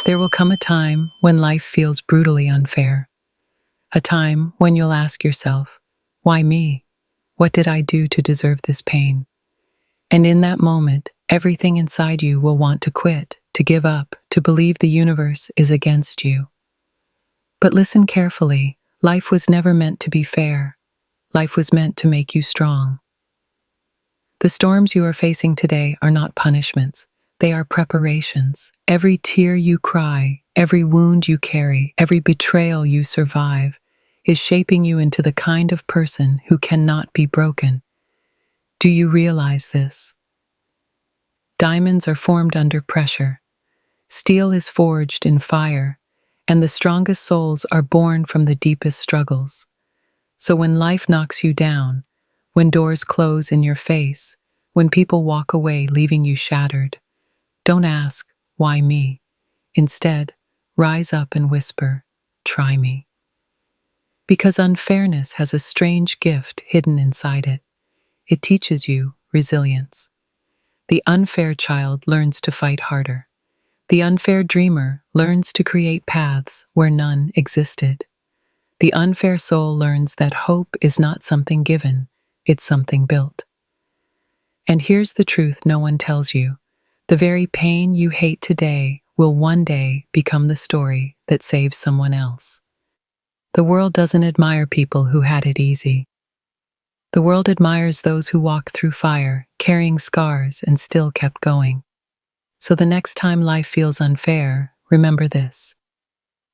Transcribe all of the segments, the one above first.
There will come a time when life feels brutally unfair. A time when you'll ask yourself, why me? What did I do to deserve this pain? And in that moment, everything inside you will want to quit, to give up, to believe the universe is against you. But listen carefully, life was never meant to be fair. Life was meant to make you strong. The storms you are facing today are not punishments. They are preparations. Every tear you cry, every wound you carry, every betrayal you survive is shaping you into the kind of person who cannot be broken. Do you realize this? Diamonds are formed under pressure. Steel is forged in fire, and the strongest souls are born from the deepest struggles. So when life knocks you down, when doors close in your face, when people walk away leaving you shattered, don't ask, why me? Instead, rise up and whisper, try me. Because unfairness has a strange gift hidden inside it. It teaches you resilience. The unfair child learns to fight harder. The unfair dreamer learns to create paths where none existed. The unfair soul learns that hope is not something given, it's something built. And here's the truth no one tells you. The very pain you hate today will one day become the story that saves someone else. The world doesn't admire people who had it easy. The world admires those who walked through fire, carrying scars, and still kept going. So the next time life feels unfair, remember this.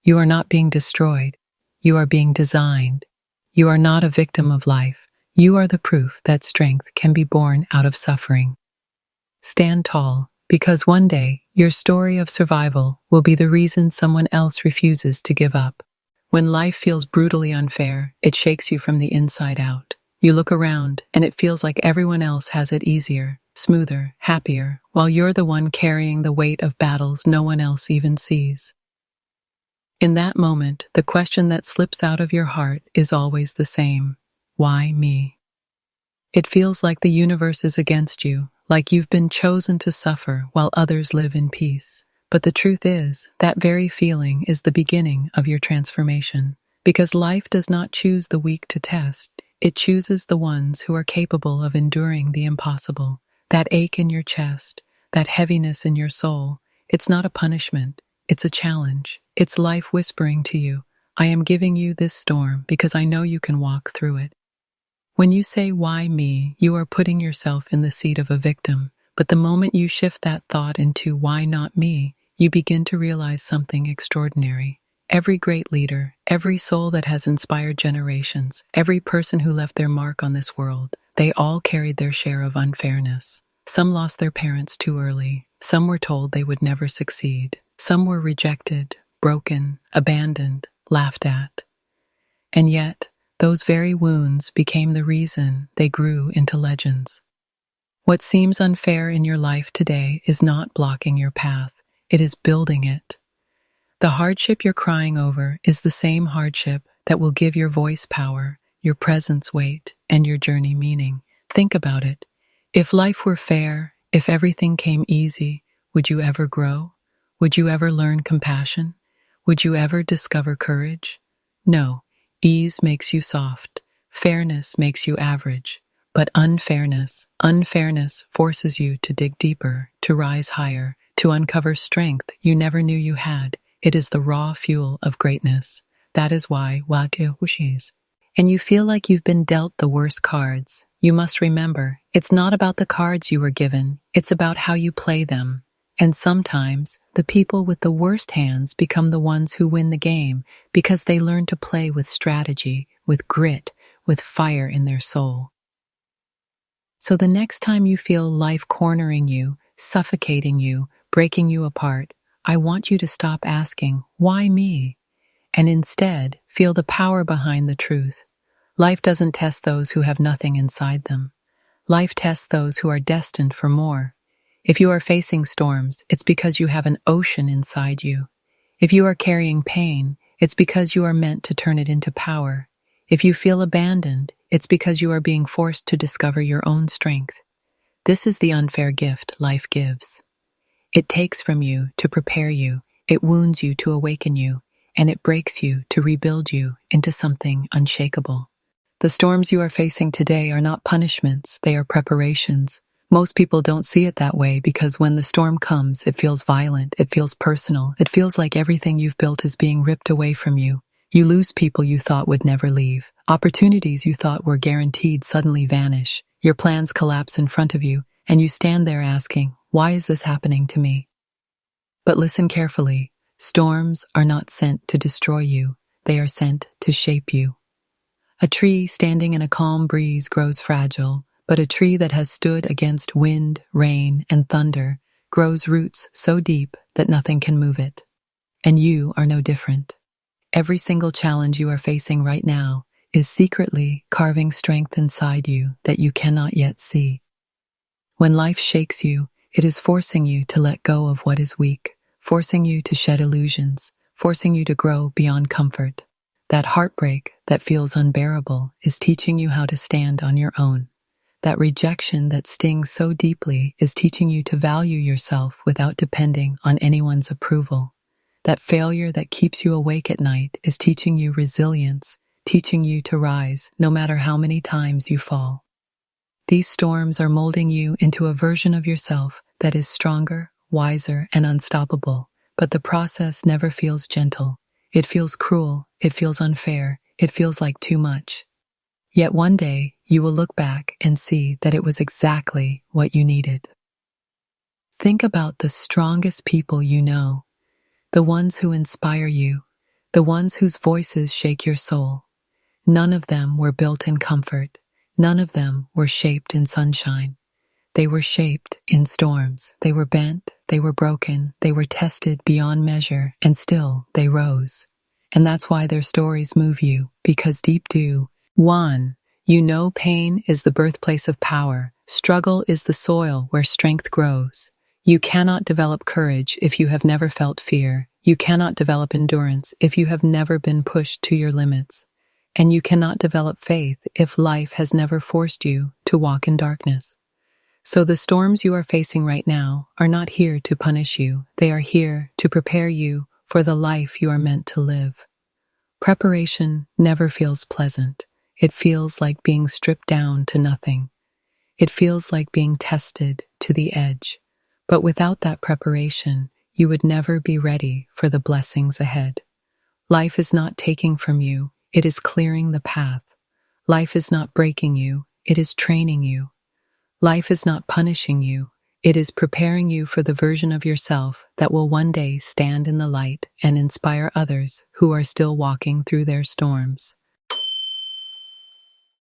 You are not being destroyed. You are being designed. You are not a victim of life. You are the proof that strength can be born out of suffering. Stand tall, because one day, your story of survival will be the reason someone else refuses to give up. When life feels brutally unfair, it shakes you from the inside out. You look around, and it feels like everyone else has it easier, smoother, happier, while you're the one carrying the weight of battles no one else even sees. In that moment, the question that slips out of your heart is always the same. Why me? It feels like the universe is against you, like you've been chosen to suffer while others live in peace. But the truth is, that very feeling is the beginning of your transformation. Because life does not choose the weak to test, it chooses the ones who are capable of enduring the impossible. That ache in your chest, that heaviness in your soul, it's not a punishment, it's a challenge. It's life whispering to you, I am giving you this storm because I know you can walk through it. When you say, why me, you are putting yourself in the seat of a victim. But the moment you shift that thought into, why not me, you begin to realize something extraordinary. Every great leader, every soul that has inspired generations, every person who left their mark on this world, they all carried their share of unfairness. Some lost their parents too early. Some were told they would never succeed. Some were rejected, broken, abandoned, laughed at. And yet, those very wounds became the reason they grew into legends. What seems unfair in your life today is not blocking your path, it is building it. The hardship you're crying over is the same hardship that will give your voice power, your presence weight, and your journey meaning. Think about it. If life were fair, if everything came easy, would you ever grow? Would you ever learn compassion? Would you ever discover courage? No. Ease makes you soft. Fairness makes you average. But unfairness forces you to dig deeper, to rise higher, to uncover strength you never knew you had. It is the raw fuel of greatness. That is why and you feel like you've been dealt the worst cards. You must remember, it's not about the cards you were given, it's about how you play them. And sometimes, the people with the worst hands become the ones who win the game because they learn to play with strategy, with grit, with fire in their soul. So the next time you feel life cornering you, suffocating you, breaking you apart, I want you to stop asking, why me? And instead, feel the power behind the truth. Life doesn't test those who have nothing inside them. Life tests those who are destined for more. If you are facing storms, it's because you have an ocean inside you. If you are carrying pain, it's because you are meant to turn it into power. If you feel abandoned, it's because you are being forced to discover your own strength. This is the unfair gift life gives. It takes from you to prepare you. It wounds you to awaken you, and it breaks you to rebuild you into something unshakable. The storms you are facing today are not punishments, they are preparations. Most people don't see it that way because when the storm comes, it feels violent, it feels personal, it feels like everything you've built is being ripped away from you. You lose people you thought would never leave. Opportunities you thought were guaranteed suddenly vanish. Your plans collapse in front of you, and you stand there asking, why is this happening to me? But listen carefully. Storms are not sent to destroy you. They are sent to shape you. A tree standing in a calm breeze grows fragile, but a tree that has stood against wind, rain, and thunder grows roots so deep that nothing can move it. And you are no different. Every single challenge you are facing right now is secretly carving strength inside you that you cannot yet see. When life shakes you, it is forcing you to let go of what is weak, forcing you to shed illusions, forcing you to grow beyond comfort. That heartbreak that feels unbearable is teaching you how to stand on your own. That rejection that stings so deeply is teaching you to value yourself without depending on anyone's approval. That failure that keeps you awake at night is teaching you resilience, teaching you to rise no matter how many times you fall. These storms are molding you into a version of yourself that is stronger, wiser, and unstoppable, but the process never feels gentle. It feels cruel, it feels unfair, it feels like too much. Yet one day, you will look back and see that it was exactly what you needed. Think about the strongest people you know, the ones who inspire you, the ones whose voices shake your soul. None of them were built in comfort. None of them were shaped in sunshine. They were shaped in storms. They were bent, they were broken, they were tested beyond measure, and still they rose. And that's why their stories move you, because deep do. 1. You know pain is the birthplace of power. Struggle is the soil where strength grows. You cannot develop courage if you have never felt fear. You cannot develop endurance if you have never been pushed to your limits. And you cannot develop faith if life has never forced you to walk in darkness. So the storms you are facing right now are not here to punish you. They are here to prepare you for the life you are meant to live. Preparation never feels pleasant. It feels like being stripped down to nothing. It feels like being tested to the edge. But without that preparation, you would never be ready for the blessings ahead. Life is not taking from you. It is clearing the path. Life is not breaking you, it is training you. Life is not punishing you, it is preparing you for the version of yourself that will one day stand in the light and inspire others who are still walking through their storms.